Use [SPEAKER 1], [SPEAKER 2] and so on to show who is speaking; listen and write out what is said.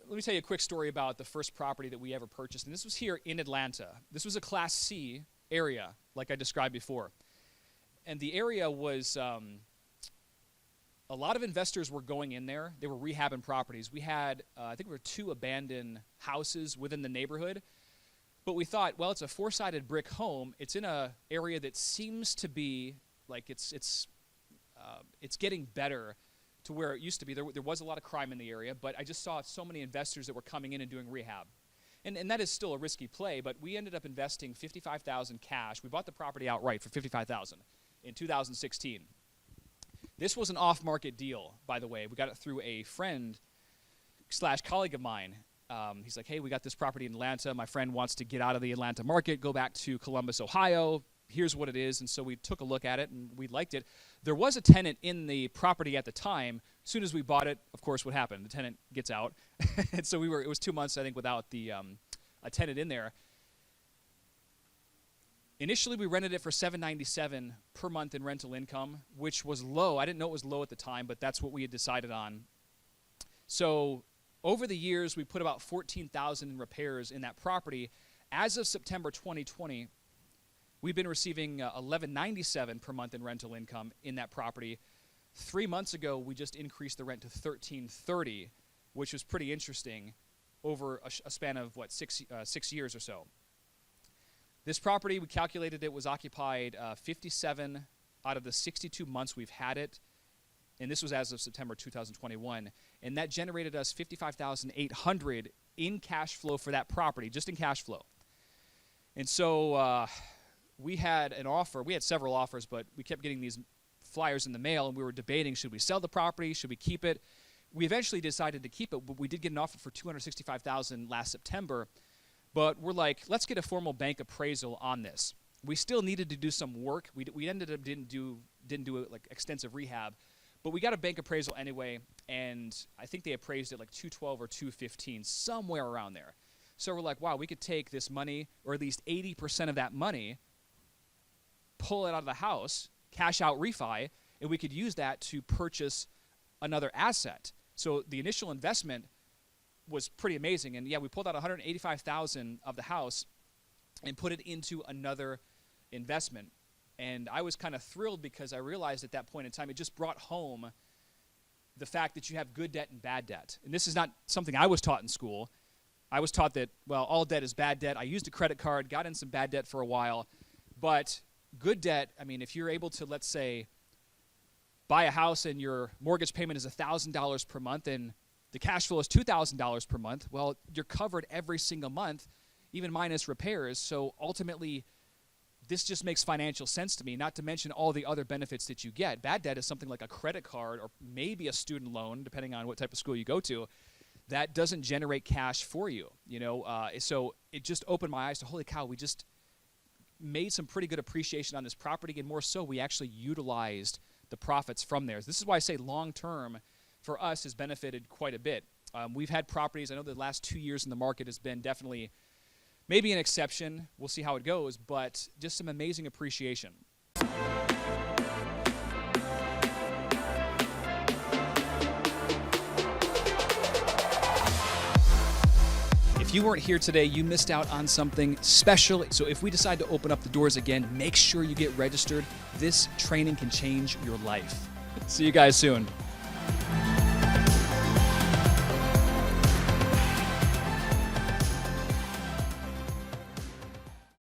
[SPEAKER 1] let me tell you a quick story about the first property that we ever purchased. And this was here in Atlanta. This was a Class C area, like I described before. And the area was, a lot of investors were going in there. They were rehabbing properties. We had, I think there were 2 abandoned houses within the neighborhood. But we thought, well, it's a 4-sided brick home. It's in an area that seems to be like it's getting better to where it used to be. There was a lot of crime in the area, but I just saw so many investors that were coming in and doing rehab. And that is still a risky play, but we ended up investing $55,000 cash. We bought the property outright for $55,000 in 2016. This was an off-market deal, by the way. We got it through a friend / colleague of mine. He's like, hey, we got this property in Atlanta. My friend wants to get out of the Atlanta market, go back to Columbus, Ohio. Here's what it is. And so we took a look at it, and we liked it. There was a tenant in the property at the time. As soon as we bought it, of course, what happened? The tenant gets out. And so it was 2 months, I think, without the a tenant in there. Initially, we rented it for $797 per month in rental income, which was low. I didn't know it was low at the time, but that's what we had decided on. So over the years, we put about $14,000 in repairs in that property. As of September 2020, we've been receiving $1,197 per month in rental income in that property. 3 months ago, we just increased the rent to $1,330, which was pretty interesting over a span of, 6 years or so. This property, we calculated it was occupied 57 out of the 62 months we've had it, and this was as of September 2021, and that generated us $55,800 in cash flow for that property, just in cash flow. And so we had an offer. We had several offers, but we kept getting these flyers in the mail, and we were debating, should we sell the property, should we keep it? We eventually decided to keep it, but we did get an offer for $265,000 last September. But we're like, let's get a formal bank appraisal on this. We still needed to do some work. We ended up didn't do like extensive rehab, but we got a bank appraisal anyway, and I think they appraised it like 212 or 215, somewhere around there. So we're like, wow, we could take this money, or at least 80% of that money, pull it out of the house, cash out refi, and we could use that to purchase another asset. So the initial investment was pretty amazing. And yeah, we pulled out $185,000 of the house and put it into another investment. And I was kind of thrilled because I realized at that point in time, it just brought home the fact that you have good debt and bad debt. And this is not something I was taught in school. I was taught that, well, all debt is bad debt. I used a credit card, got in some bad debt for a while. But good debt, I mean, if you're able to, let's say, buy a house and your mortgage payment is $1,000 per month and the cash flow is $2,000 per month, well, you're covered every single month, even minus repairs. So ultimately, this just makes financial sense to me, not to mention all the other benefits that you get. Bad debt is something like a credit card or maybe a student loan, depending on what type of school you go to, that doesn't generate cash for you. So it just opened my eyes to, holy cow, we just made some pretty good appreciation on this property, and more so, we actually utilized the profits from there. This is why I say long-term for us has benefited quite a bit. We've had properties, I know the last 2 years in the market has been definitely maybe an exception. We'll see how it goes, but just some amazing appreciation. If you weren't here today, you missed out on something special. So if we decide to open up the doors again, make sure you get registered. This training can change your life. See you guys soon.